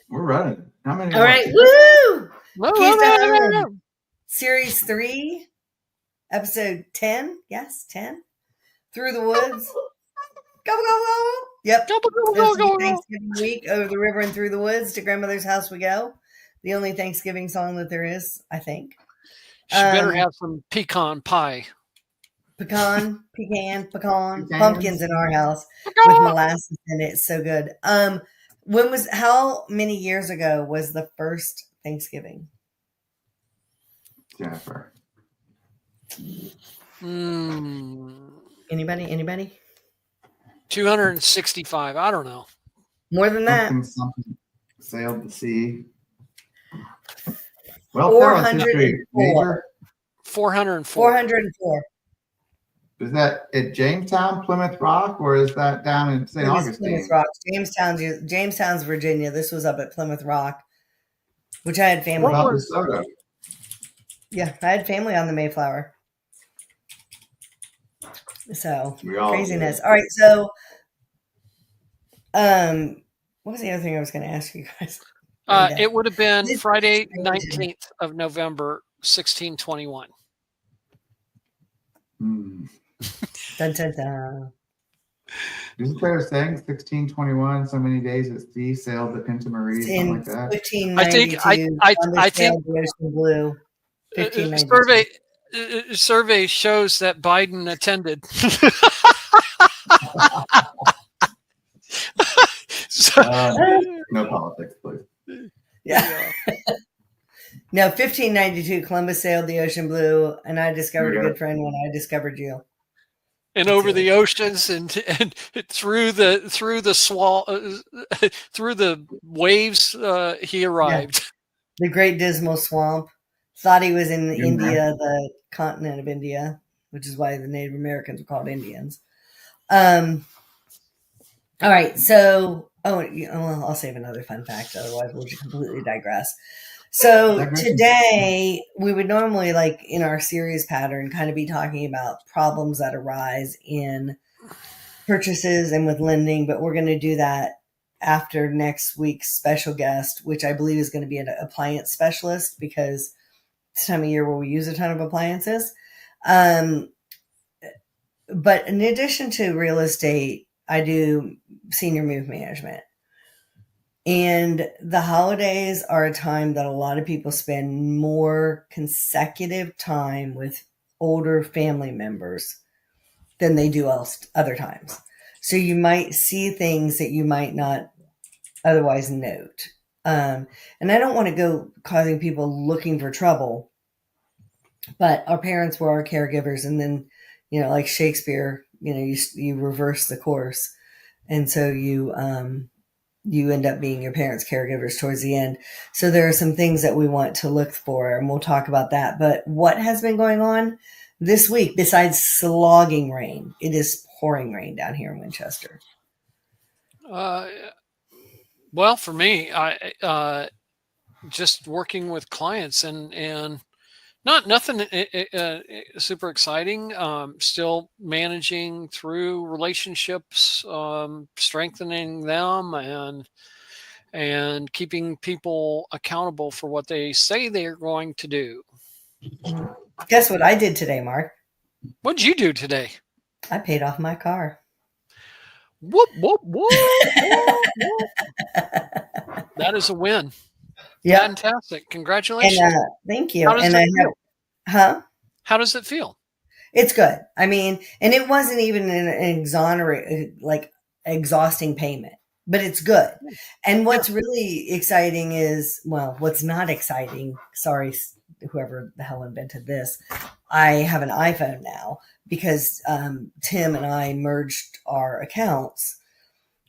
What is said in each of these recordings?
We're running. How many? All more? right. Woo! Whoa, Keys to whoa, whoa, Home. whoa. Series 3, episode 10. Yes, 10. Through the Woods. Go, go, go. Yep. Go, go, go, This go, will go, be go. Thanksgiving week. Over the river and through the woods to grandmother's house we go. The only Thanksgiving song that there is, I think. She better have some pecan pie. Pecan, Pecans. pumpkins in our house with molasses in it. It's so good. How many years ago was the first Thanksgiving? Jennifer. Anybody? 265. I don't know. More than that. Something sailed the sea. Well, 404. 404. 404. Is that at Jamestown, Plymouth Rock, or is that down in St. Augustine? Plymouth Rock, Jamestown's Virginia. This was up at Plymouth Rock, which I had family. What about DeSoto? Yeah, I had family on the Mayflower. So craziness. Did. All right, so what was the other thing I was going to ask you guys? It would have been Friday, 19th of November, 1621. Dun, dun, dun. Isn't there a saying 1621? So many days at sea, sailed the Pinta Marie, something like that. 1592. I think the Ocean Blue. 1592. Survey shows that Biden attended. No politics, please. Yeah. No, 1592, Columbus sailed the Ocean Blue, and I discovered a good friend when I discovered you. And over the oceans and through the waves, he arrived. Yeah. The Great Dismal Swamp. Thought he was in India, the continent of India, which is why the Native Americans were called Indians. All right, so I'll save another fun fact, otherwise we'll just completely digress. So today we would normally, like in our series pattern, kind of be talking about problems that arise in purchases and with lending, but we're going to do that after next week's special guest, which I believe is going to be an appliance specialist, because it's time of year where we use a ton of appliances. But in addition to real estate, I do senior move management. And the holidays are a time that a lot of people spend more consecutive time with older family members than they do other times. So you might see things that you might not otherwise note. And I don't want to go causing people looking for trouble, but our parents were our caregivers. And then, like Shakespeare, you reverse the course. And so you end up being your parents' caregivers towards the end. So there are some things that we want to look for, and we'll talk about that. But what has been going on this week, besides slogging rain? It is pouring rain down here in Winchester. Well, for me, I just working with clients and nothing super exciting. Still managing through relationships, strengthening them, and keeping people accountable for what they say they're going to do. Guess what I did today, Mark? What did you do today? I paid off my car. Whoop, whoop, whoop, whoop, whoop. That is a win. Yeah. Fantastic. Congratulations. And, thank you. How does it feel? How does it feel? It's good. I mean, and it wasn't even an exhausting payment, but it's good. And what's really exciting is, what's not exciting, sorry, whoever the hell invented this, I have an iPhone now because Tim and I merged our accounts,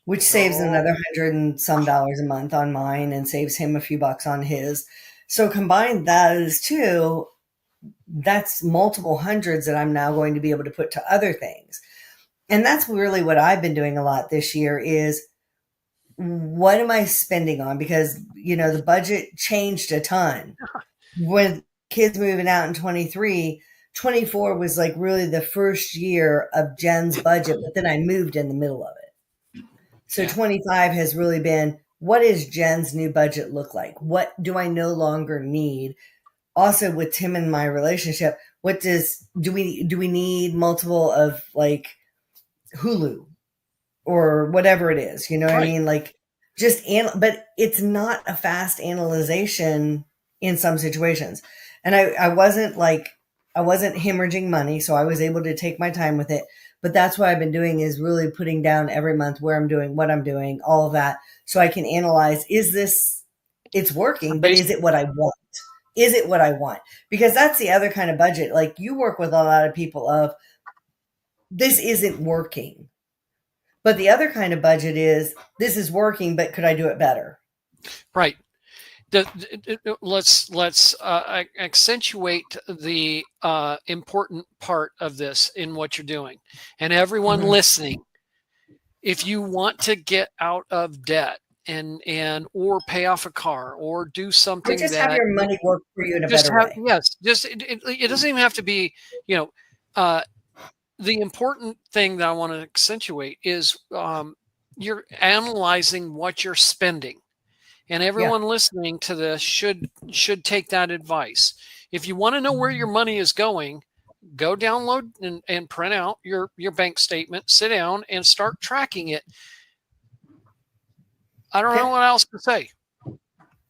which saves another $100 and some a month on mine and saves him a few bucks on his. So combine those two, that's multiple hundreds that I'm now going to be able to put to other things. And that's really what I've been doing a lot this year is, what am I spending on? Because, the budget changed a ton. When kids moving out in 23, 24 was like really the first year of Jen's budget, but then I moved in the middle of it. So 25 has really been, what does Jen's new budget look like? What do I no longer need? Also with Tim and my relationship, do we need multiple of like Hulu or whatever it is? You know what I mean? Like but it's not a fast analyzation in some situations. And I wasn't hemorrhaging money, so I was able to take my time with it. But that's what I've been doing, is really putting down every month where I'm doing, what I'm doing, all of that, so I can analyze, it's working, but is it what I want? Is it what I want? Because that's the other kind of budget. Like, you work with a lot of people of, this isn't working. But the other kind of budget is, this is working, but could I do it better? Right. Let's accentuate the important part of this in what you're doing, and everyone listening. If you want to get out of debt and or pay off a car or do something, or just have your money work for you in a better way. Yes, just it doesn't even have to be. The important thing that I want to accentuate is you're analyzing what you're spending. And everyone listening to this should take that advice. If you want to know where your money is going, go download and print out your bank statement, sit down and start tracking it. I don't know what else to say.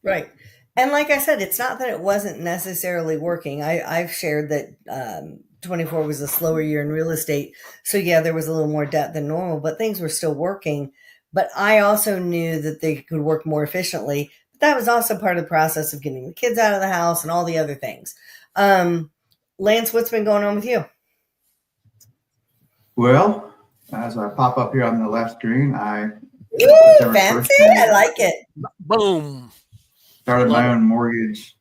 Right. And like I said, it's not that it wasn't necessarily working. I've shared that 24 was a slower year in real estate. So yeah, there was a little more debt than normal, but things were still working. But I also knew that they could work more efficiently. But that was also part of the process of getting the kids out of the house and all the other things. Lance, what's been going on with you? Well, as I pop up here on the left screen, fancy. I like it. Boom. Started my own mortgage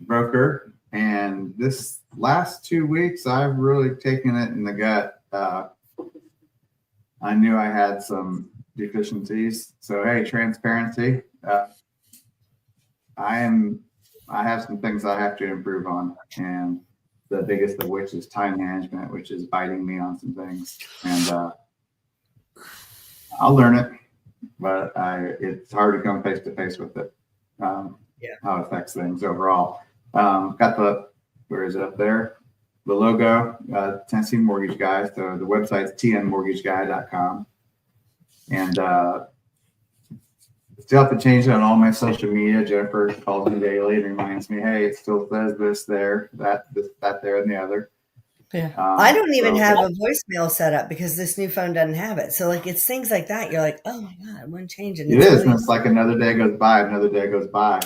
broker. And this last 2 weeks, I've really taken it in the gut. I knew I had some deficiencies. So, hey, transparency. I have some things I have to improve on. And the biggest of which is time management, which is biting me on some things. And I'll learn it, but it's hard to come face to face with it. How it affects things overall. Got where is it up there? The logo, Tennessee Mortgage Guy. So the website's tnmortgageguy.com. And still have to change it on all my social media. Jennifer calls me daily and reminds me, hey, it still says this, there, that, this, that, there, and the other. Yeah. I don't even have a voicemail set up because this new phone doesn't have it. So like, it's things like that. You're like, oh my God, I wouldn't change it. It is. And it's like another day goes by, another day goes by.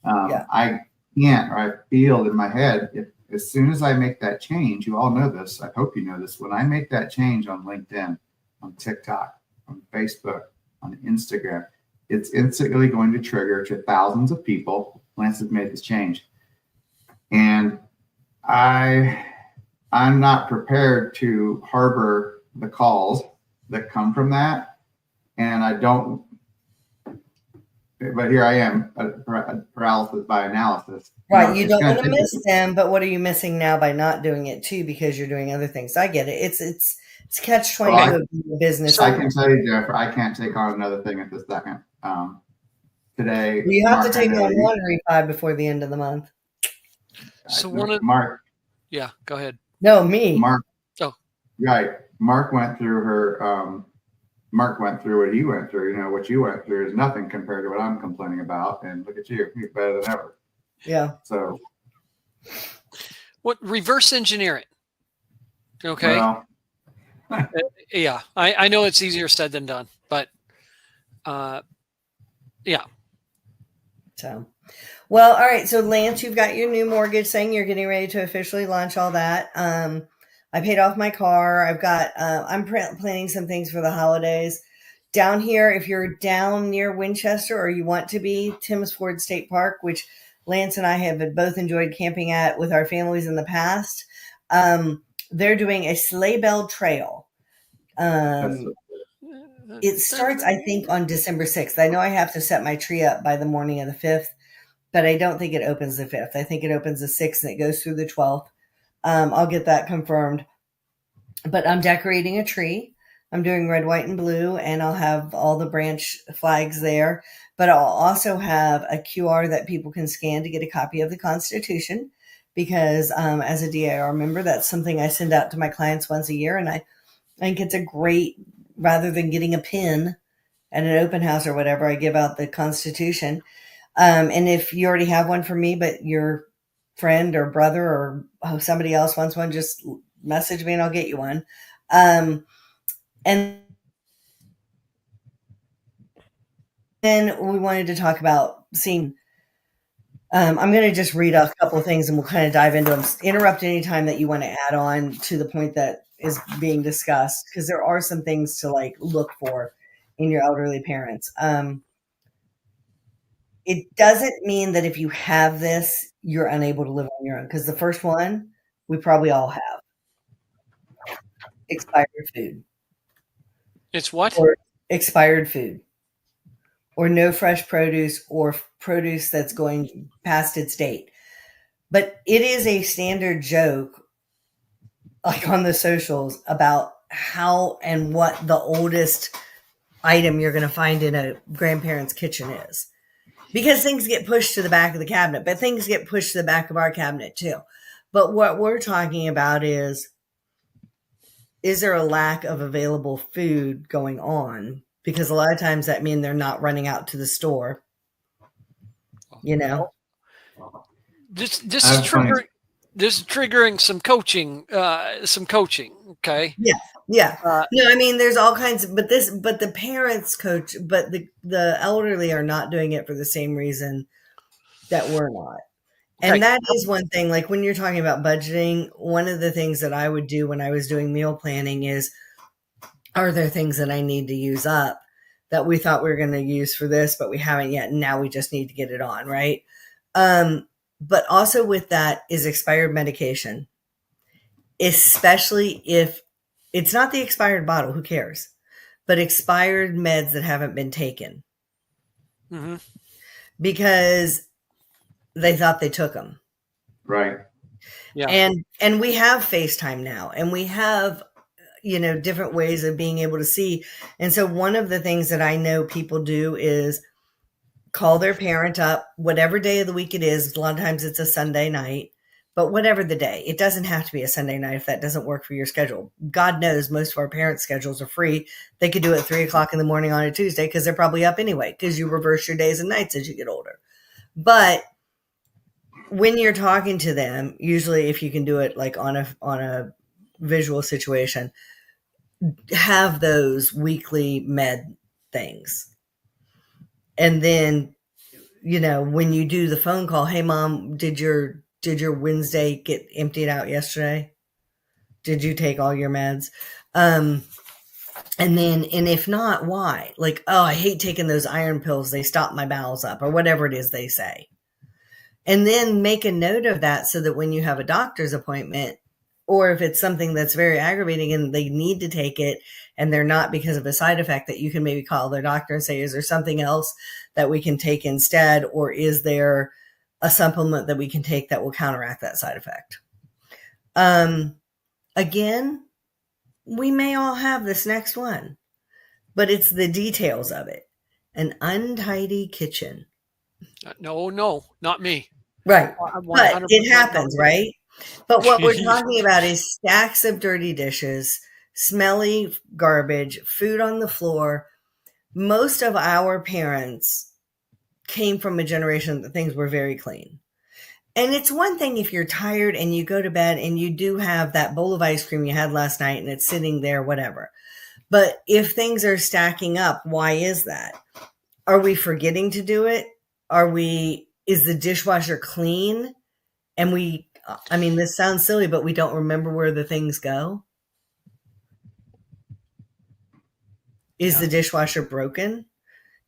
I can't, or I feel in my head, as soon as I make that change, you all know this, I hope you know this, when I make that change on LinkedIn, on TikTok, on Facebook, on Instagram, it's instantly going to trigger to thousands of people. Lance has made this change. And I'm not prepared to harbor the calls that come from that. And I don't, but here I am, paralysis by analysis. Right. You don't want to miss them, but what are you missing now by not doing it too? Because you're doing other things. I get it. It's catch-22 of business. I can tell you, Jennifer, I can't take on another thing at this second. Today, you have to take on one refi before the end of the month. So Mark. Yeah, go ahead. No, me. Mark. Oh, right. Mark went through Mark went through what he went through. You know, what you went through is nothing compared to what I'm complaining about. And look at you, you're better than ever. Yeah. So, what reverse engineer it? Okay. Well, yeah, I know it's easier said than done, but yeah. So, well, all right. So, Lance, you've got your new mortgage saying you're getting ready to officially launch all that. I paid off my car. I've got, I'm planning some things for the holidays. Down here, if you're down near Winchester or you want to be, Tims Ford State Park, which Lance and I have both enjoyed camping at with our families in the past. They're doing a sleigh bell trail. It starts, I think, on December 6th. I know I have to set my tree up by the morning of the 5th, but I don't think it opens the 5th. I think it opens the 6th and it goes through the 12th. I'll get that confirmed. But I'm decorating a tree. I'm doing red, white, and blue, and I'll have all the branch flags there. But I'll also have a QR that people can scan to get a copy of the Constitution, because as a DIR member, that's something I send out to my clients once a year. And I think it's a great, rather than getting a pin at an open house or whatever, I give out the Constitution. And if you already have one for me, but your friend or brother or somebody else wants one, just message me and I'll get you one. And then we wanted to talk about seeing, I'm going to just read a couple of things and we'll kind of dive into them. Interrupt anytime that you want to add on to the point that is being discussed, because there are some things to like look for in your elderly parents. It doesn't mean that if you have this, you're unable to live on your own, because the first one we probably all have: expired food. It's what? Or expired food, or no fresh produce, or produce that's going past its date. But it is a standard joke, like on the socials, about how and what the oldest item you're going to find in a grandparent's kitchen is. Because things get pushed to the back of the cabinet, but things get pushed to the back of our cabinet too. But what we're talking about is there a lack of available food going on? Because a lot of times that means they're not running out to the store. You know? This is triggering. This is triggering some coaching. Okay. Yeah. Yeah. No, I mean, there's all kinds of, but the parents coach, but the elderly are not doing it for the same reason that we're not. And okay. That is one thing, like when you're talking about budgeting, one of the things that I would do when I was doing meal planning is, are there things that I need to use up that we thought we were going to use for this, but we haven't yet. And now we just need to get it on. Right. But also with that is expired medication, especially if it's not the expired bottle, who cares? But expired meds that haven't been taken. Mm-hmm. Because they thought they took them. Right. Yeah. And we have FaceTime now, and we have, different ways of being able to see. And so one of the things that I know people do is call their parent up, whatever day of the week it is. A lot of times it's a Sunday night. But whatever the day, it doesn't have to be a Sunday night if that doesn't work for your schedule. God knows most of our parents' schedules are free. They could do it at 3:00 in the morning on a Tuesday because they're probably up anyway, because you reverse your days and nights as you get older. But when you're talking to them, usually if you can do it like on a visual situation, have those weekly med things. And then, when you do the phone call, hey mom, did your Wednesday get emptied out yesterday? Did you take all your meds? And if not, why? Like, oh, I hate taking those iron pills. They stop my bowels up, or whatever it is they say. And then make a note of that so that when you have a doctor's appointment, or if it's something that's very aggravating and they need to take it and they're not because of a side effect, that you can maybe call their doctor and say, is there something else that we can take instead? Or is there a supplement that we can take that will counteract that side effect? Again, we may all have this next one, but it's the details of it. An untidy kitchen. No, not me. Right. But it happens, right? But what we're talking about is stacks of dirty dishes, smelly garbage, food on the floor. Most of our parents came from a generation that things were very clean. And it's one thing if you're tired and you go to bed and you do have that bowl of ice cream you had last night and it's sitting there, whatever. But if things are stacking up, why is that? Are we forgetting to do it? Is the dishwasher clean? And this sounds silly, but we don't remember where the things go. Is the dishwasher broken?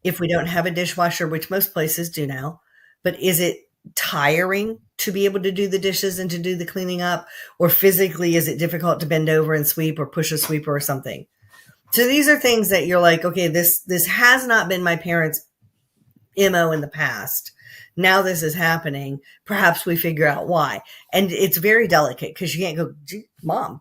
If we don't have a dishwasher, which most places do now, but is it tiring to be able to do the dishes and to do the cleaning up? Or physically, is it difficult to bend over and sweep or push a sweeper or something? So these are things that you're like, okay, this has not been my parents' MO in the past. Now this is happening. Perhaps we figure out why. And it's very delicate because you can't go, Mom,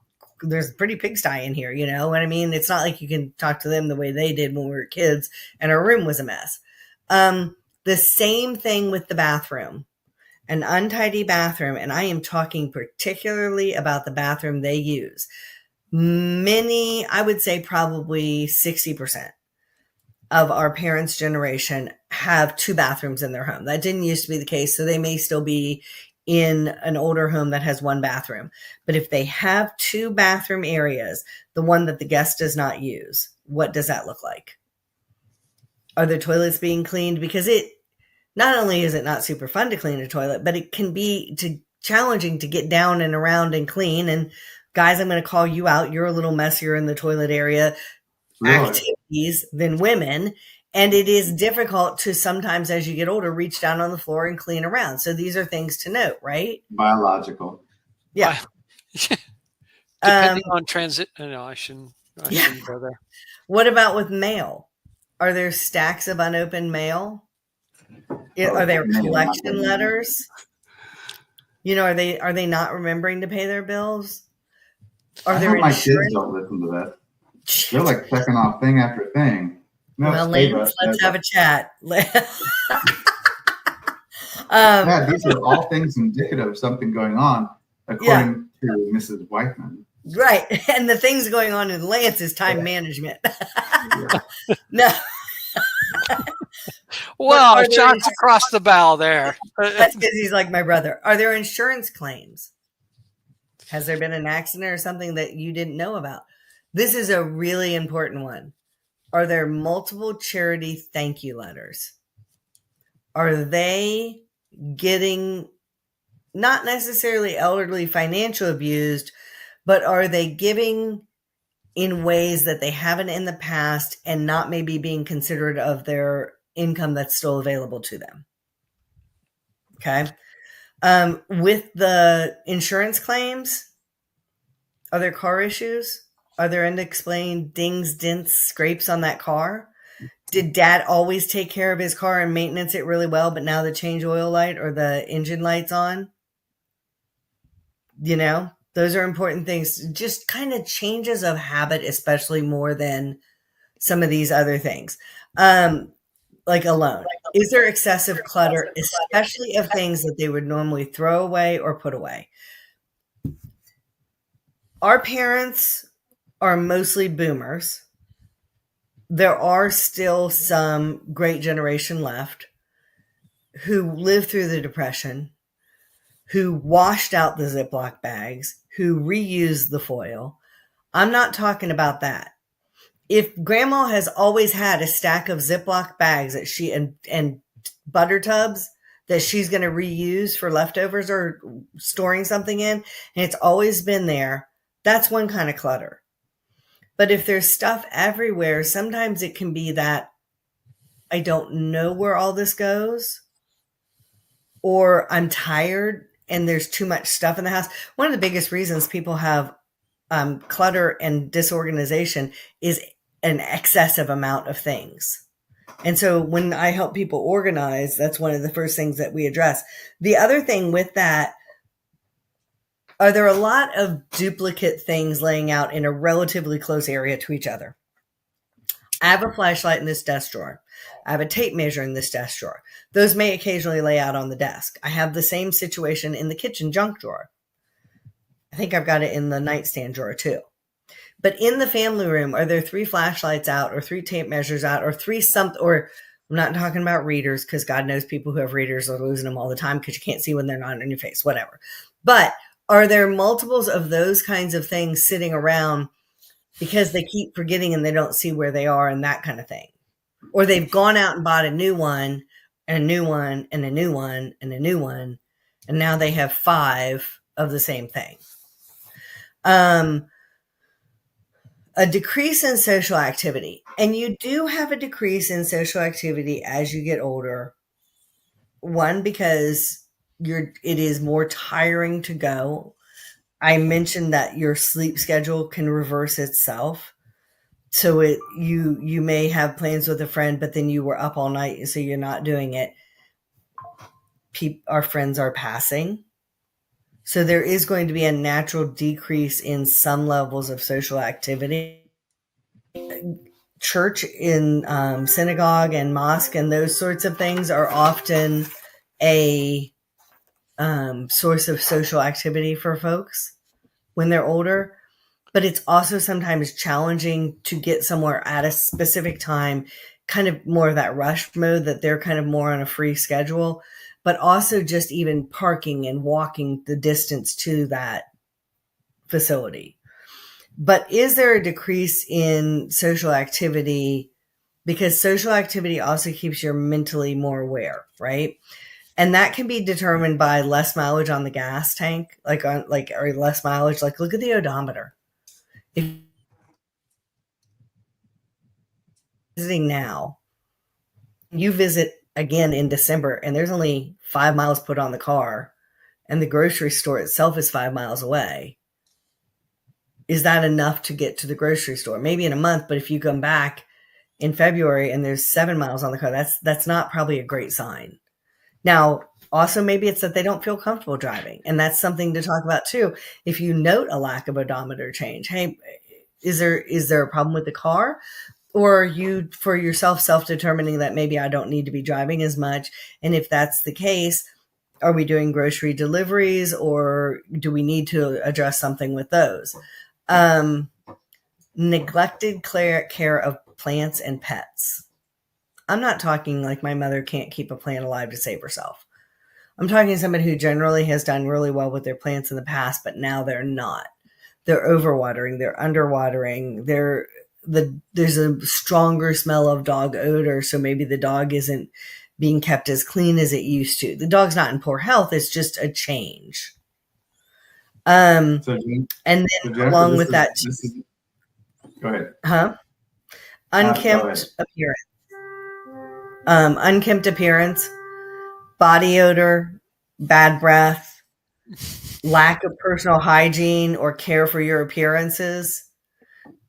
there's a pretty pigsty in here, you know what I mean? It's not like you can talk to them the way they did when we were kids and our room was a mess. The same thing with the bathroom, an untidy bathroom. And I am talking particularly about the bathroom they use. Many, I would say probably 60% of our parents' generation have 2 bathrooms in their home. That didn't used to be the case. So they may still be in an older home that has 1 bathroom. But if they have 2 bathroom areas, the one that the guest does not use, what does that look like? Are the toilets being cleaned? Because not only is it not super fun to clean a toilet, but it can be challenging to get down and around and clean. And guys, I'm going to call you out. You're a little messier in the toilet area activities than women. And it is difficult to sometimes, as you get older, reach down on the floor and clean around. So these are things to note, right? Biological. Yeah. Depending on transit. No, I shouldn't go there. What about with mail? Are there stacks of unopened mail? Are there collection letters? You know, are they not remembering to pay their bills? Are there my kids don't listen to that. They're like checking off thing after thing. No, well, ladies, let's have a chat. Yeah, these are all things indicative of something going on, according to Mrs. Whiteman. Right. And the things going on in Lance is time management. No. Well, shots across the bow there. That's because he's like my brother. Are there insurance claims? Has there been an accident or something that you didn't know about? This is a really important one. Are there multiple charity thank you letters? Are they getting not necessarily elderly financial abused, but are they giving in ways that they haven't in the past and not maybe being considerate of their income that's still available to them? Okay. With the insurance claims, are there car issues? Are there unexplained dings, dents, scrapes on that car? Did dad always take care of his car and maintenance it really well, but now the change oil light or the engine light's on? You know, those are important things. Just kind of changes of habit, especially more than some of these other things. Like a loan. Is there excessive clutter, especially of things that they would normally throw away or put away? Our parents are mostly boomers. There are still some great generation left who lived through the Depression, who washed out the Ziploc bags, who reused the foil. I'm not talking about that. If grandma has always had a stack of Ziploc bags that she and butter tubs that she's going to reuse for leftovers or storing something in, and it's always been there, that's one kind of clutter. But if there's stuff everywhere, sometimes it can be that I don't know where all this goes, or I'm tired and there's too much stuff in the house. One of the biggest reasons people have clutter and disorganization is an excessive amount of things. And so when I help people organize, that's one of the first things that we address. The other thing with that, are there a lot of duplicate things laying out in a relatively close area to each other? I have a flashlight in this desk drawer. I have a tape measure in this desk drawer. Those may occasionally lay out on the desk. I have the same situation in the kitchen junk drawer. I think I've got it in the nightstand drawer too. But in the family room, are there 3 flashlights out or 3 tape measures out or 3 something? Or I'm not talking about readers, because God knows people who have readers are losing them all the time because you can't see when they're not in your face, whatever. But are there multiples of those kinds of things sitting around because they keep forgetting and they don't see where they are and that kind of thing? Or they've gone out and bought a new one and a new one and a new one and a new one, and now they have 5 of the same thing. A decrease in social activity. And you do have a decrease in social activity as you get older. One, because it is more tiring to go. I mentioned that your sleep schedule can reverse itself. So you may have plans with a friend, but then you were up all night, so you're not doing it. Our friends are passing. So there is going to be a natural decrease in some levels of social activity. Church in synagogue and mosque and those sorts of things are often a source of social activity for folks when they're older. But it's also sometimes challenging to get somewhere at a specific time, kind of more of that rush mode that they're kind of more on a free schedule, but also just even parking and walking the distance to that facility. But is there a decrease in social activity? Because social activity also keeps you mentally more aware, right? And that can be determined by less mileage on the gas tank, or less mileage. Like, look at the odometer. If visiting now, you visit again in December, and there's only 5 miles put on the car, and the grocery store itself is 5 miles away. Is that enough to get to the grocery store? Maybe in a month, but if you come back in February and there's 7 miles on the car, that's not probably a great sign. Now, also maybe it's that they don't feel comfortable driving, and that's something to talk about too. If you note a lack of odometer change, hey, is there a problem with the car? Or are you, for yourself, self-determining that maybe I don't need to be driving as much? And if that's the case, are we doing grocery deliveries, or do we need to address something with those? Neglected care of plants and pets. I'm not talking like my mother can't keep a plant alive to save herself. I'm talking somebody who generally has done really well with their plants in the past, but now they're not. They're overwatering, they're underwatering, there's a stronger smell of dog odor, so maybe the dog isn't being kept as clean as it used to. The dog's not in poor health, it's just a change. And then along with that, go ahead. Unkempt appearance. Unkempt appearance, body odor, bad breath, lack of personal hygiene or care for your appearances.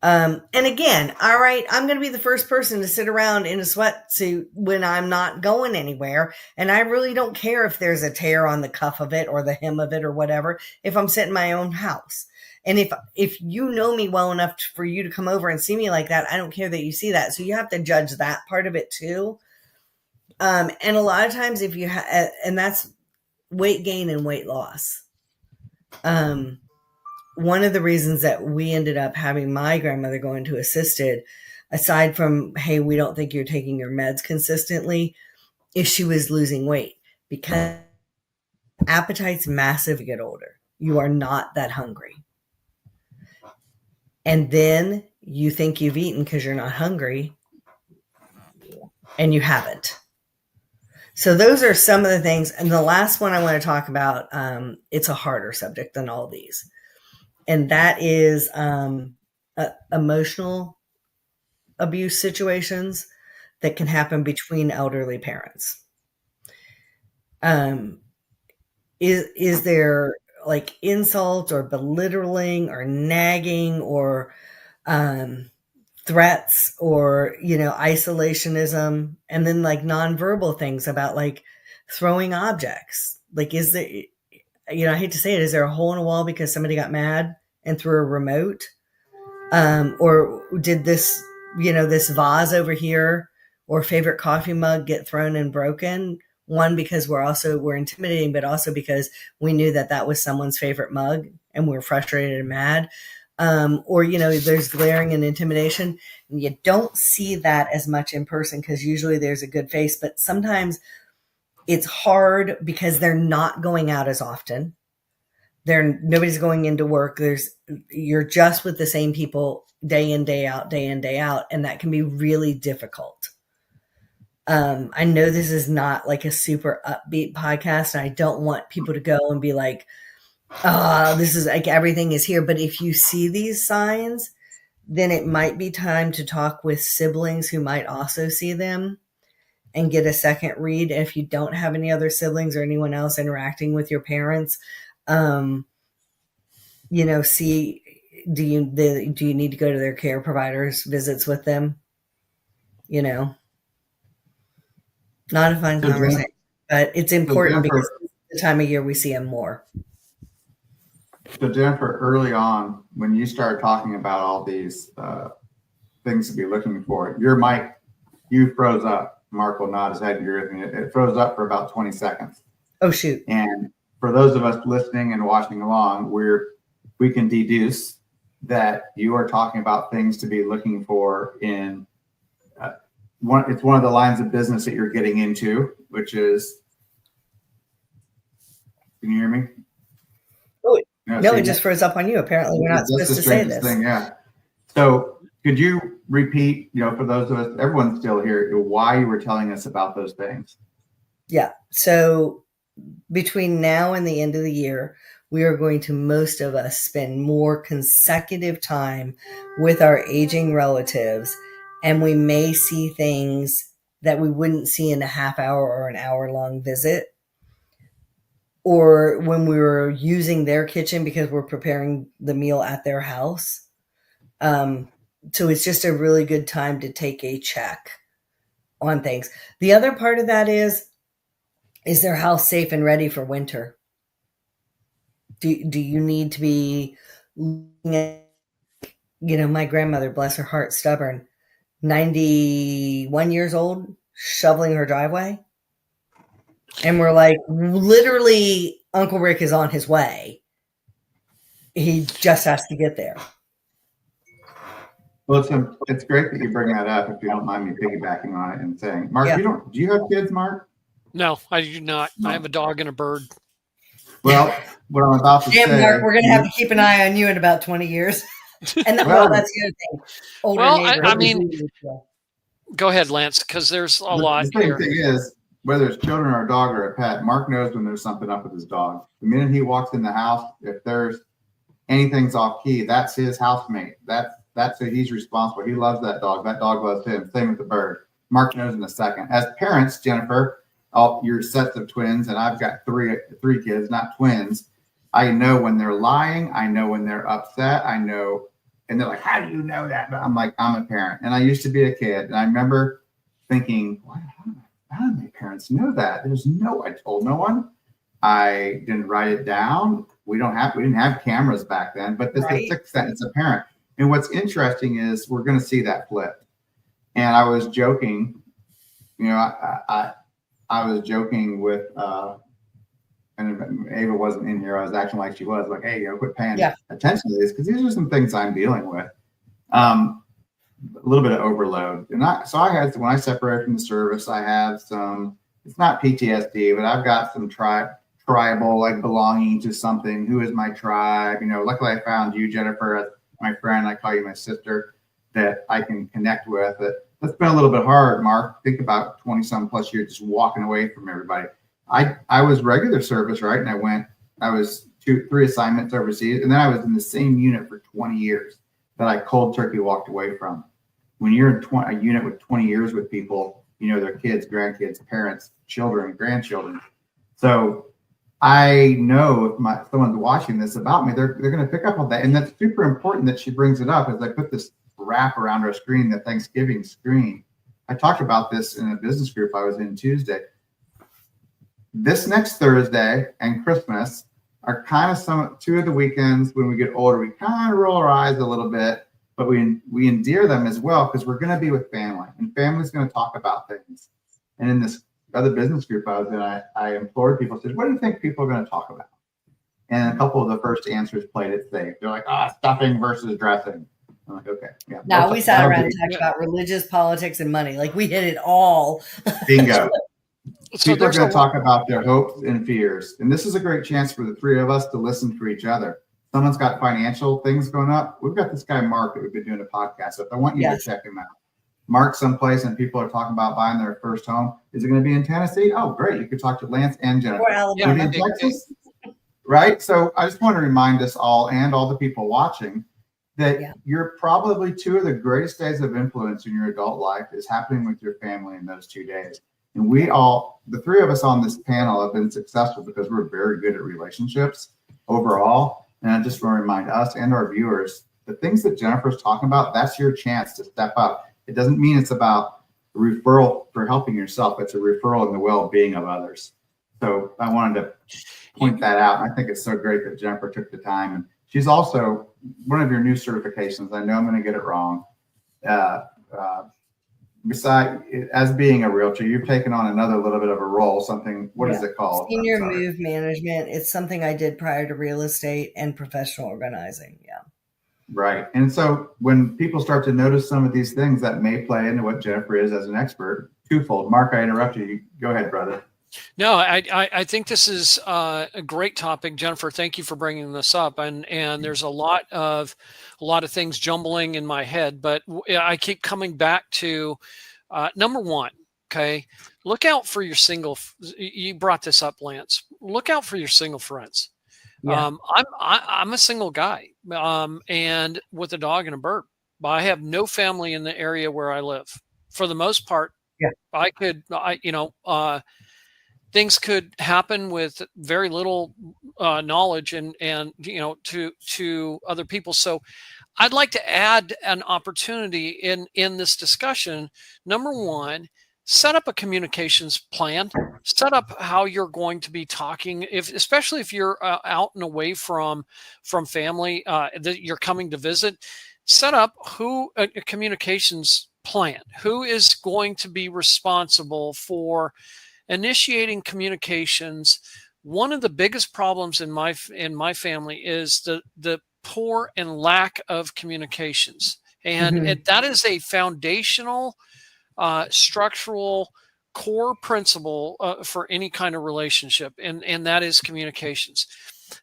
And again, all right, I'm going to be the first person to sit around in a sweatsuit when I'm not going anywhere. And I really don't care if there's a tear on the cuff of it or the hem of it or whatever, if I'm sitting in my own house. And if you know me well enough for you to come over and see me like that, I don't care that you see that. So you have to judge that part of it too. And a lot of times if you and that's weight gain and weight loss. One of the reasons that we ended up having my grandmother go into assisted, aside from, hey, we don't think you're taking your meds consistently, is she was losing weight, because appetite's massive as you get older. You are not that hungry. And then you think you've eaten because you're not hungry, and you haven't. So those are some of the things. And the last one I want to talk about, it's a harder subject than all these. And that is emotional abuse situations that can happen between elderly parents. Is there like insult or belittling or nagging or threats or, isolationism, and then like nonverbal things about like throwing objects? Like, is there, I hate to say it, is there a hole in a wall because somebody got mad and threw a remote? Or did this, this vase over here or favorite coffee mug get thrown and broken? One, because we're intimidating, but also because we knew that was someone's favorite mug and we're frustrated and mad. Or, there's glaring and intimidation. And you don't see that as much in person because usually there's a good face, but sometimes it's hard because they're not going out as often. Nobody's going into work. You're just with the same people day in, day out, and that can be really difficult. I know this is not like a super upbeat podcast, and I don't want people to go and be like, this is like everything is here. But if you see these signs, then it might be time to talk with siblings who might also see them and get a second read. If you don't have any other siblings or anyone else interacting with your parents, see, do you need to go to their care providers visits with them? Not a fun conversation, but it's important because it's the time of year we see them more. So Jennifer, early on, when you started talking about all these things to be looking for, your mic, you froze up. Mark will nod his head. It froze up for about 20 seconds. Oh, shoot. And for those of us listening and watching along, we can deduce that you are talking about things to be looking for in it's one of the lines of business that you're getting into, which is, can you hear me? No, it just froze up on you. Apparently, we're not supposed to say this. Thing, yeah. So could you repeat, for those of us, everyone's still here, why you were telling us about those things? Yeah. So between now and the end of the year, we are going to, most of us, spend more consecutive time with our aging relatives, and we may see things that we wouldn't see in a half hour or an hour long visit, or when we were using their kitchen because we're preparing the meal at their house. So it's just a really good time to take a check on things. The other part of that is their house safe and ready for winter? Do you need to be looking at, my grandmother, bless her heart, stubborn, 91 years old, shoveling her driveway? And we're like, literally, Uncle Rick is on his way. He just has to get there. Well, it's great that you bring that up, if you don't mind me piggybacking on it and saying, Mark, Yeah. do you have kids, Mark? No, I do not. No. I have a dog and a bird. Well, what I'm about to say. Mark, we're going to have to keep an eye on you in about 20 years. And that's the other thing. I mean, go ahead, Lance, because there's a lot here. The thing is, whether it's children or a dog or a pet, Mark knows when there's something up with his dog. The minute he walks in the house, if there's anything's off key, that's his housemate. That's who he's responsible. He loves that dog. That dog loves him. Same with the bird. Mark knows in a second. As parents, Jennifer, your sets of twins, and I've got three kids, not twins. I know when they're lying. I know when they're upset. I know, and they're like, "How do you know that?" But I'm like, I'm a parent, and I used to be a kid, and I remember thinking, how did my parents know that? I told no one. I didn't write it down. We didn't have cameras back then, but this is it's apparent. And what's interesting is we're going to see that flip. And I was joking, I was joking with, and Ava wasn't in here. I was acting like she was, like, hey, quit paying attention to this, because these are some things I'm dealing with. A little bit of overload. And when I separated from the service, I have some, it's not PTSD, but I've got some tribal, like belonging to something. Who is my tribe? Luckily I found you, Jennifer, as my friend. I call you my sister, that I can connect with. That's been a little bit hard, Mark. Think about 20 some plus years just walking away from everybody. I was regular service, right? And I was 3 assignments overseas, and then I was in the same unit for 20 years that I cold turkey walked away from. When you're in a unit with 20 years with people, their kids, grandkids, parents, children, grandchildren. So I know if someone's watching this about me, they're going to pick up on that. And that's super important that she brings it up as I put this wrap around our screen, the Thanksgiving screen. I talked about this in a business group I was in Tuesday. This next Thursday and Christmas are kind of 2 of the weekends when we get older. We kind of roll our eyes a little bit, but we endear them as well, because we're going to be with family, and family's going to talk about things. And in this other business group I was in, I implored people, said, what do you think people are going to talk about? And a couple of the first answers played it safe. They're like, stuffing versus dressing. I'm like, okay. Yeah. No, we sat around and talked about religious, politics, and money. Like, we hit it all. Bingo. People are going to talk about their hopes and fears. And this is a great chance for the 3 of us to listen for each other. Someone's got financial things going up. We've got this guy, Mark, that we've been doing a podcast with. I want you to check him out. Mark someplace, and people are talking about buying their first home. Is it going to be in Tennessee? Oh, great. You could talk to Lance and Jennifer. Or Alabama. In Texas? Right? So I just want to remind us all, and all the people watching, that you're probably 2 of the greatest days of influence in your adult life is happening with your family in those 2 days. And the 3 of us on this panel have been successful because we're very good at relationships overall. And I just want to remind us and our viewers, the things that Jennifer's talking about, that's your chance to step up. It doesn't mean it's about a referral for helping yourself. It's a referral in the well-being of others. So I wanted to point that out. I think it's so great that Jennifer took the time. And she's also one of your new certifications. I know I'm going to get it wrong. Besides, as being a realtor, you've taken on another little bit of a role, something, what is it called? Senior Move Management. It's something I did prior to real estate and professional organizing. Yeah. Right. And so when people start to notice some of these things that may play into what Jennifer is as an expert, twofold. Mark, I interrupted you. Go ahead, brother. No, I think this is a great topic, Jennifer. Thank you for bringing this up. And there's a lot of things jumbling in my head, but I keep coming back to number one. Okay, look out for your single. You brought this up, Lance. Look out for your single friends. Yeah. I'm a single guy, and with a dog and a bird. I have no family in the area where I live. For the most part, yeah, things could happen with very little knowledge and to other people. So I'd like to add an opportunity in this discussion. Number one, set up a communications plan. Set up how you're going to be talking, especially if you're out and away from family that you're coming to visit. Set up a communications plan. Who is going to be responsible for initiating communications? One of the biggest problems in my family is the poor and lack of communications, and that is a foundational, structural core principle for any kind of relationship, and that is communications.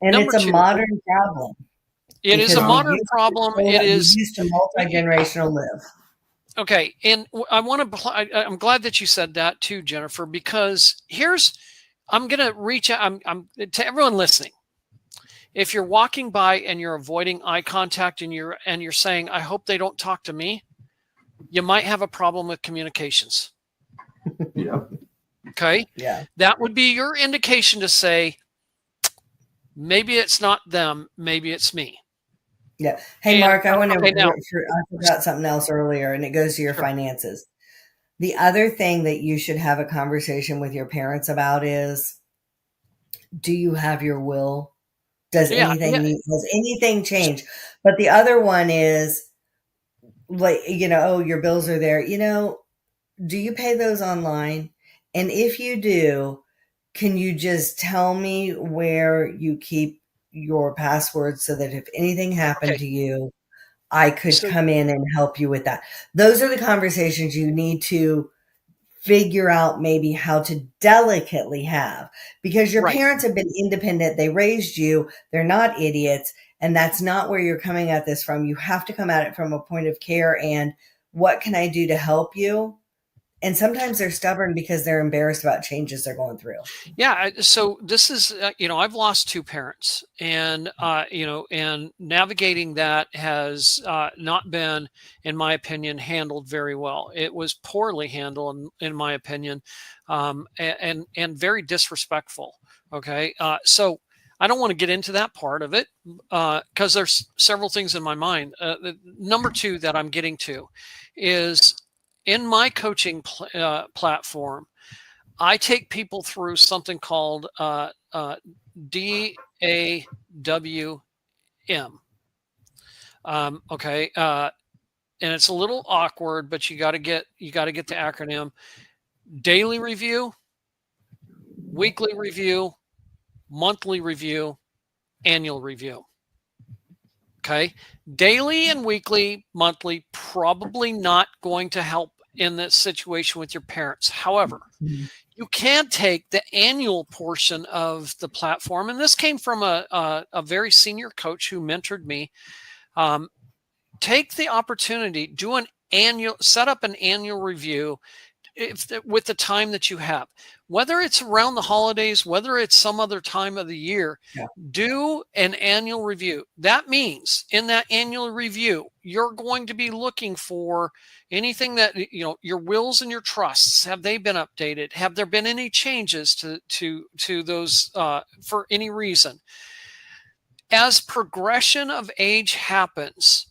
And it's a modern problem. It is a modern problem. It is used to multi-generational live. Okay, and I'm glad that you said that too, Jennifer, because I'm going to reach out. I'm to everyone listening. If you're walking by and you're avoiding eye contact and you're saying, "I hope they don't talk to me," you might have a problem with communications. Yeah. Okay. Yeah. That would be your indication to say, maybe it's not them, maybe it's me. Yeah. Hey, Mark, I forgot something else earlier, and it goes to your finances. The other thing that you should have a conversation with your parents about is, do you have your will? Does anything change? But the other one is, like, your bills are there. Do you pay those online? And if you do, can you just tell me where you keep your password so that if anything happened to you, I could come in and help you with that? Those are the conversations you need to figure out maybe how to delicately have, because your parents have been independent. They raised you. They're not idiots. And that's not where you're coming at this from. You have to come at it from a point of care and what can I do to help you? And sometimes they're stubborn because they're embarrassed about changes they're going through. Yeah. So this is, I've lost two parents, and, and navigating that has not been, in my opinion, handled very well. It was poorly handled, in my opinion, and very disrespectful. Okay. So I don't want to get into that part of it because there's several things in my mind. Number two that I'm getting to is, in my coaching platform, I take people through something called DAWM. Okay, and it's a little awkward, but you got to get the acronym: daily review, weekly review, monthly review, annual review. Okay. Daily and weekly, monthly, probably not going to help in this situation with your parents. However, you can take the annual portion of the platform. And this came from a very senior coach who mentored me. Take the opportunity, set up an annual review with the time that you have, whether it's around the holidays, whether it's some other time of the year. Do an annual review. That means in that annual review, you're going to be looking for anything that, your wills and your trusts. Have they been updated? Have there been any changes to those for any reason? As progression of age happens,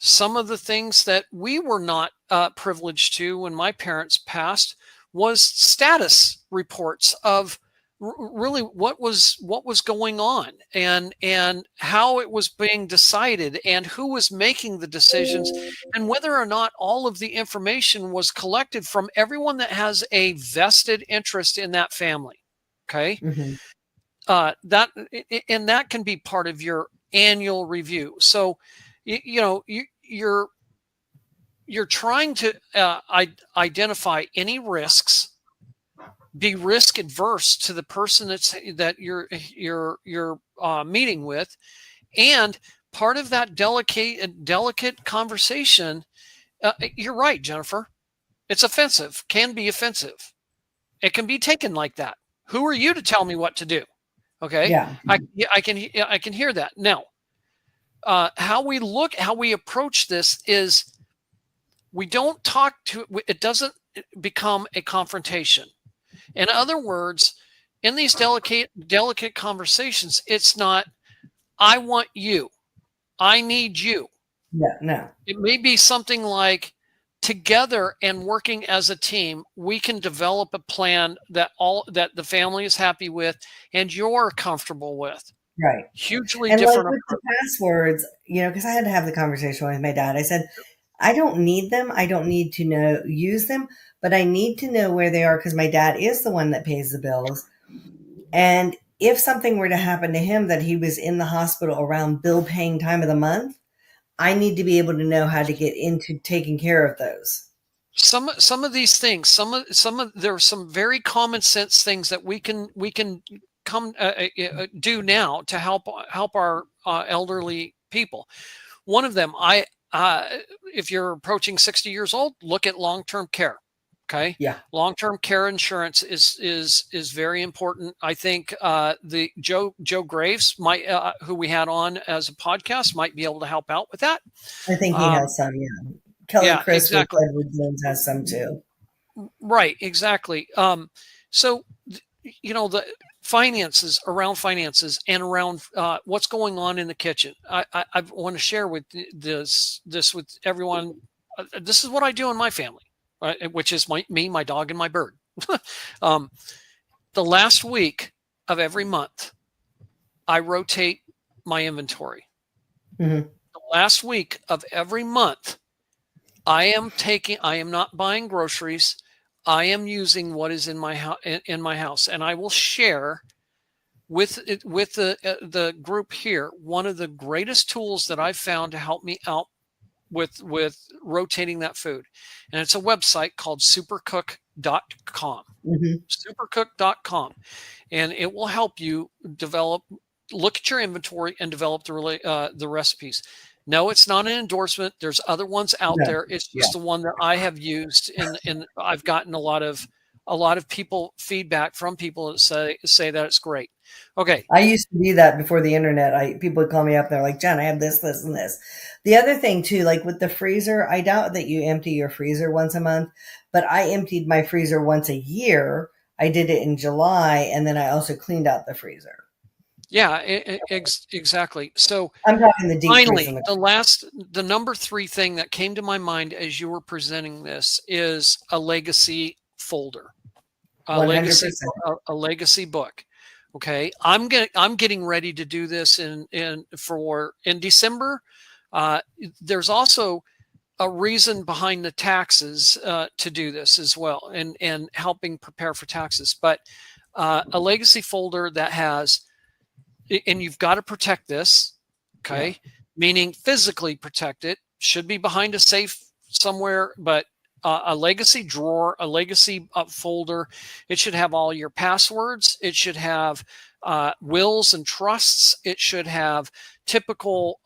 some of the things that we were not privileged to when my parents passed was status reports of really what was going on, and how it was being decided, and who was making the decisions, and whether or not all of the information was collected from everyone that has a vested interest in that family. Okay. Mm-hmm. That can be part of your annual review. So you're trying to identify any risks, be risk adverse to the person that you're meeting with, and part of that delicate conversation. You're right, Jennifer. It's offensive. Can be offensive. It can be taken like that. Who are you to tell me what to do? Okay. Yeah. I can hear that. Now, how we approach this is we don't talk to it. Doesn't become a confrontation. In other words, in these delicate conversations, it's not, I want you, I need you. Yeah, no. It may be something like, together and working as a team, we can develop a plan that the family is happy with and you're comfortable with. Right. Hugely and different. Like with the passwords, because I had to have the conversation with my dad. I said, I don't need them. I don't need to use them, but I need to know where they are because my dad is the one that pays the bills. And if something were to happen to him that he was in the hospital around bill paying time of the month, I need to be able to know how to get into taking care of those. Some of these things, there are some very common sense things that we can come do now to help our elderly people. One of them, if you're approaching 60 years old, look at long-term care. Okay. Yeah. Long-term care insurance is very important. I think the Joe Graves might, who we had on as a podcast, might be able to help out with that. I think he has some. Yeah. Kelly Chris exactly. with Edward Jones has some too. Right. Exactly. So the finances and around what's going on in the kitchen. I want to share with this with everyone. This is what I do in my family. Which is me, my dog, and my bird. The last week of every month, I rotate my inventory. Mm-hmm. The last week of every month, I am not buying groceries. I am using what is in my house, and I will share with the group here one of the greatest tools that I've found to help me out with rotating that food. And it's a website called supercook.com. Mm-hmm. Supercook.com. And it will help you look at your inventory and develop the recipes. No, it's not an endorsement. There's other ones out there. It's just the one that I have used, and I've gotten a lot of people feedback from people that say that it's great. Okay. I used to do that before the internet. People would call me up. They're like, Jen, I have this, this, and this. The other thing too, like with the freezer, I doubt that you empty your freezer once a month, but I emptied my freezer once a year. I did it in July, and then I also cleaned out the freezer. Yeah, exactly. So I'm talking the deep finally, freezer. The number 3 thing that came to my mind as you were presenting this is a legacy folder, a 100%. legacy book. Okay, I'm getting ready to do this in December. There's also a reason behind the taxes to do this as well, and helping prepare for taxes. But a legacy folder that has, and you've got to protect this. Okay, meaning physically protect it. Should be behind a safe somewhere, but a legacy drawer, a legacy folder. It should have all your passwords. It should have wills and trusts. It should have typical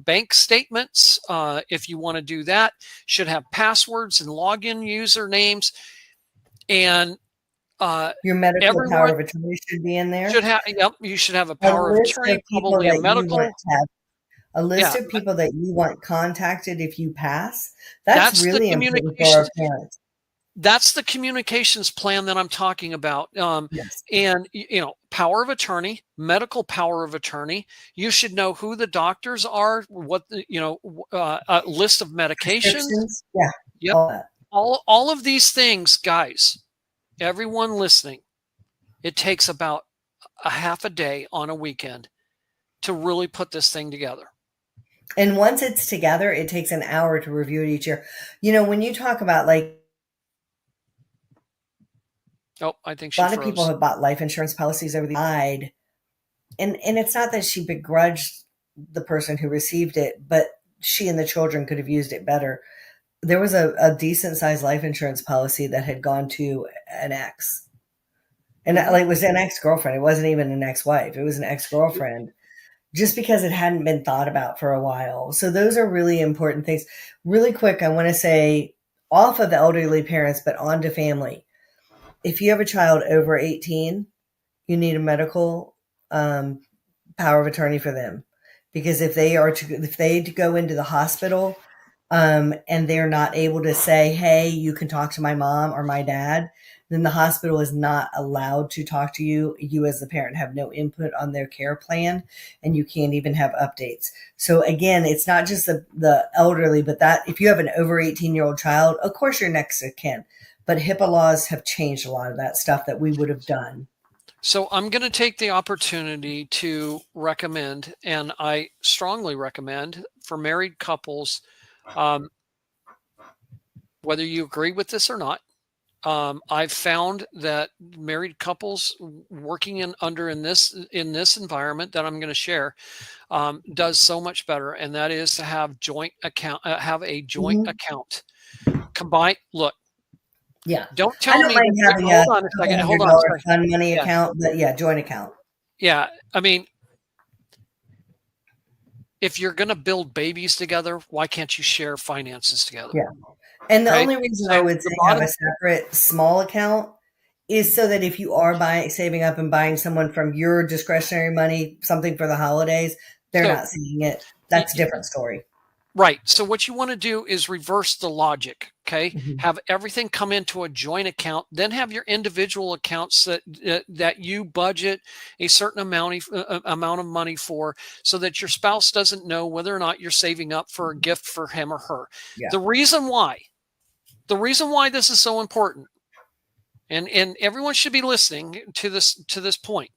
bank statements. If you want to do that, should have passwords and login usernames. And your medical power of attorney should be in there. You should have a power of attorney, probably a medical. A list of people that you want contacted if you pass. That's really important for our parents. That's the communications plan that I'm talking about. Yes. And, power of attorney, medical power of attorney. You should know who the doctors are, what a list of medications. Yeah. Yep. All of these things, guys, everyone listening, It takes about a half a day on a weekend to really put this thing together. And once it's together, it takes an hour to review it each year. You know, when you talk about like, oh, I think a lot of people have bought life insurance policies over the years, and it's not that she begrudged the person who received it, but she and the children could have used it better. There was a decent sized life insurance policy that had gone to an ex. And like, it was an ex-girlfriend. It wasn't even an ex-wife. It was an ex-girlfriend, just because it hadn't been thought about for a while. So those are really important things. Really quick, I want to say, off of elderly parents, but on to family. If you have a child over 18, you need a medical power of attorney for them. Because if they go into the hospital and they're not able to say, hey, you can talk to my mom or my dad, then the hospital is not allowed to talk to you. You as the parent have no input on their care plan, and you can't even have updates. So again, it's not just the elderly, but that if you have an over 18-year-old child, of course you're next of kin. But HIPAA laws have changed a lot of that stuff that we would have done. So I'm going to take the opportunity to recommend, and I strongly recommend for married couples, whether you agree with this or not, I've found that married couples working in this environment that I'm going to share does so much better, and that is to have have a joint account. Combine. Look. Yeah. Don't tell me. Hold on a second. Fund money account, but yeah, joint account. Yeah, I mean, if you're going to build babies together, why can't you share finances together? Yeah. And the only reason I would say have a separate small account is so that if you are saving up and buying someone from your discretionary money, something for the holidays, they're not seeing it. That's a different story. Right. So what you want to do is reverse the logic. Okay. Mm-hmm. Have everything come into a joint account, then have your individual accounts that you budget a certain amount of money for, so that your spouse doesn't know whether or not you're saving up for a gift for him or her. Yeah. The reason why this is so important, and everyone should be listening to this point.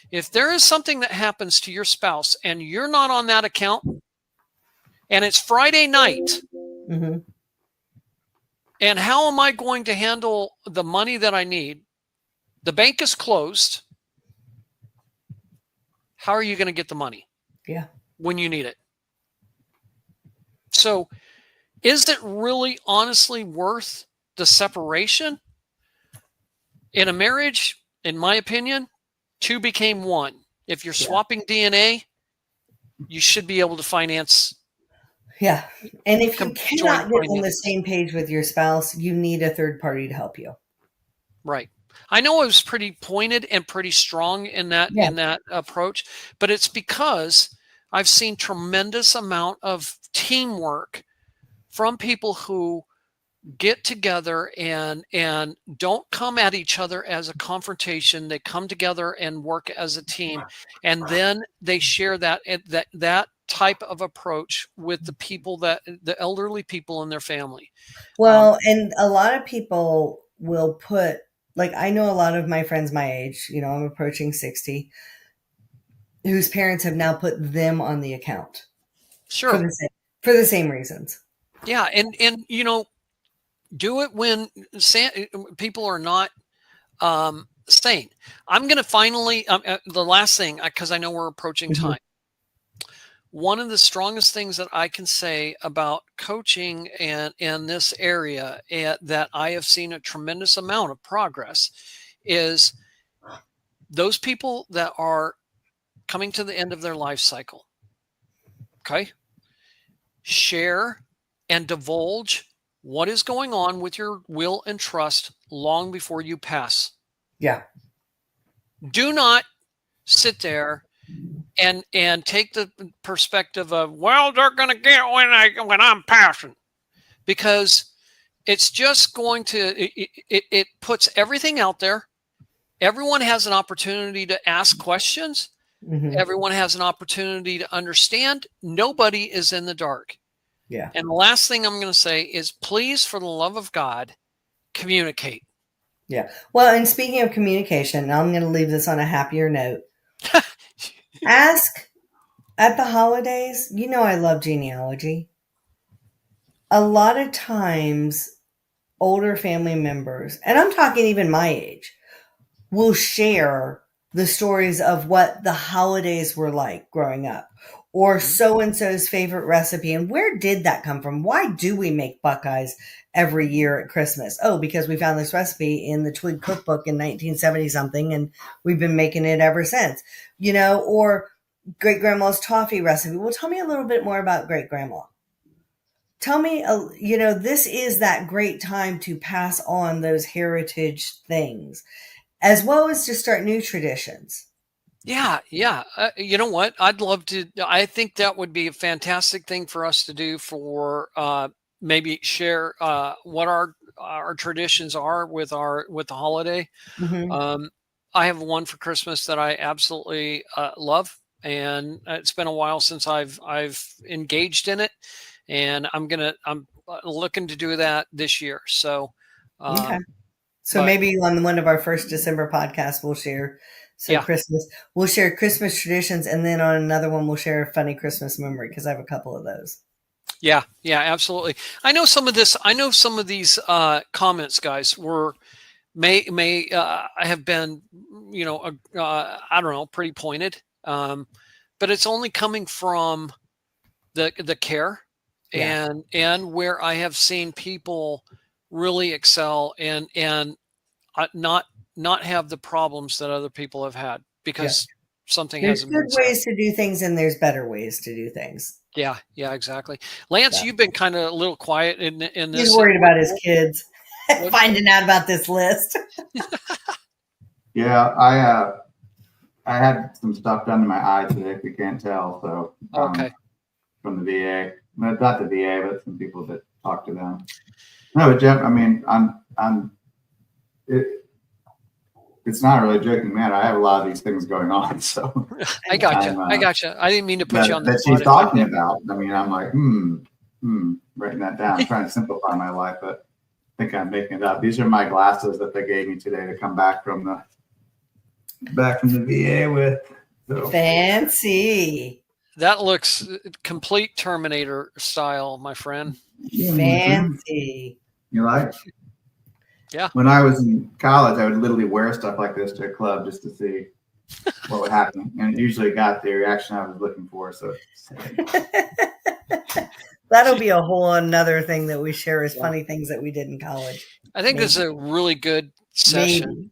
If there is something that happens to your spouse and you're not on that account, and it's Friday night, mm-hmm. and how am I going to handle the money that I need? The bank is closed. How are you going to get the money? Yeah. When you need it? So is it really honestly worth the separation? In a marriage, in my opinion, two became one. If you're swapping DNA, you should be able to finance. Yeah. And if you cannot get on the same page with your spouse, you need a third party to help you. Right. I know I was pretty pointed and pretty strong in that approach, but it's because I've seen tremendous amount of teamwork from people who get together and don't come at each other as a confrontation. They come together and work as a team, and then they share that type of approach with the elderly people in their family. Well, and a lot of people will put, like, I know a lot of my friends my age, you know, I'm approaching 60, whose parents have now put them on the account. Sure. For the same reasons. Yeah. And you know, do it when people are not sane. I'm going to finally, the last thing, because I know we're approaching time. One of the strongest things that I can say about coaching and in this area that I have seen a tremendous amount of progress is those people that are coming to the end of their life cycle. Okay. Share and divulge what is going on with your will and trust long before you pass. Yeah. Do not sit there and take the perspective of, well, they're going to get when I'm passing, because it's just going to, it puts everything out there. Everyone has an opportunity to ask questions. Mm-hmm. Everyone has an opportunity to understand. Nobody is in the dark. Yeah. And the last thing I'm going to say is, please, for the love of God, communicate. Yeah. Well, and speaking of communication, I'm going to leave this on a happier note. Ask at the holidays, I love genealogy. A lot of times, older family members, and I'm talking even my age, will share the stories of what the holidays were like growing up, or so-and-so's favorite recipe. And where did that come from? Why do we make Buckeyes every year at Christmas? Oh, because we found this recipe in the Twig cookbook in 1970 something, and we've been making it ever since, or great grandma's toffee recipe. Well, tell me a little bit more about great grandma. Tell me, this is that great time to pass on those heritage things, as well as to start new traditions. Yeah. You know what? I'd love to. I think that would be a fantastic thing for us to do for maybe share what our traditions are with the holiday. Mm-hmm. I have one for Christmas that I absolutely love, and it's been a while since I've engaged in it, and I'm looking to do that this year. So, okay. So maybe on one of our first December podcasts, we'll share Christmas. We'll share Christmas traditions, and then on another one, we'll share a funny Christmas memory because I have a couple of those. Yeah, absolutely. I know some of these comments, guys, may have been, I don't know, pretty pointed, but it's only coming from the care and where I have seen people really excel and not have the problems that other people have had because something there's hasn't good been ways to do things and there's better ways to do things. Yeah, exactly. Lance, you've been kind of a little quiet in this. He's worried about his kids finding out about this list. Yeah, I had some stuff done to my eye today, if you can't tell. So okay, from the VA, not the VA, but some people that talk to them. No, but Jeff, I mean, it's not really a joking matter. I have a lot of these things going on, so I gotcha. I didn't mean to put you on the spot. That she's talking about. I mean, I'm like, writing that down. I'm trying to simplify my life, but I think I'm making it up. These are my glasses that they gave me today to come back from the VA with. So. Fancy. That looks complete Terminator style, my friend. Fancy. You like? Yeah. When I was in college, I would literally wear stuff like this to a club just to see what would happen, and it usually got the reaction I was looking for. So that'll be a whole another thing that we share as funny things that we did in college. I think this is a really good session.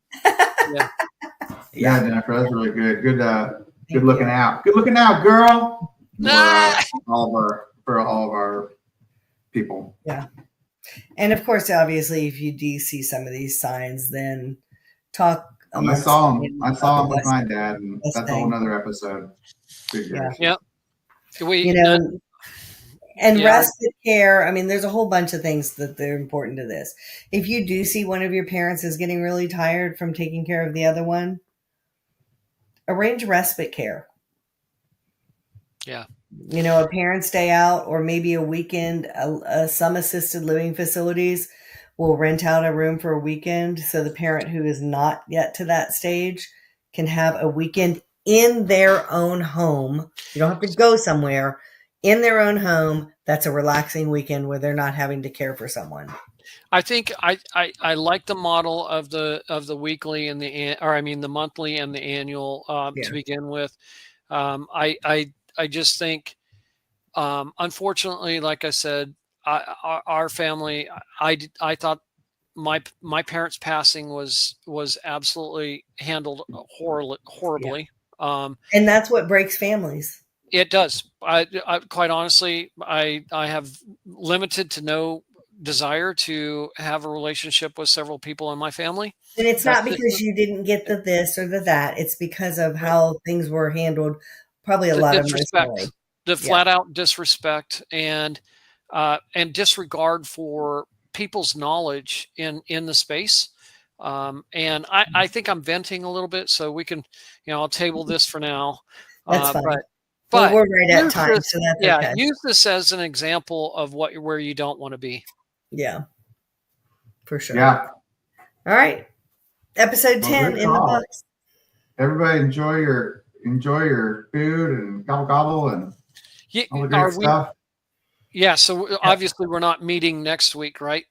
Yeah, Jennifer, that's really good. Good looking out. Good looking out, girl. For all of our people. Yeah. And of course, obviously, if you do see some of these signs, then talk. I saw them with my dad, and that's a whole other episode. Yeah. Respite care. I mean, there's a whole bunch of things that they're important to this. If you do see one of your parents is getting really tired from taking care of the other one, arrange respite care. Yeah. A parent's day out or maybe a weekend. Some assisted living facilities will rent out a room for a weekend so the parent who is not yet to that stage can have a weekend in their own home. You don't have to go somewhere. In their own home, that's a relaxing weekend where they're not having to care for someone. I think I like the model of the weekly and the monthly and the annual to begin with. I just think, unfortunately, like I said, our family, I thought my parents' passing was absolutely handled horribly. And that's what breaks families. It does. I quite honestly, I have limited to no desire to have a relationship with several people in my family. And it's not because you didn't get the this or the that. It's because of how things were handled. Probably a lot of disrespect, the flat out disrespect and disregard for people's knowledge in the space. And I think I'm venting a little bit, so we can, I'll table this for now. That's fine. But we're right at time, so that's okay. Use this as an example of where you don't want to be. Yeah, for sure. Yeah. All right. Episode Well, 10 good in the call. books. Everybody enjoy your food and gobble gobble and Yeah, all the great stuff. Yeah, so obviously we're not meeting next week, right?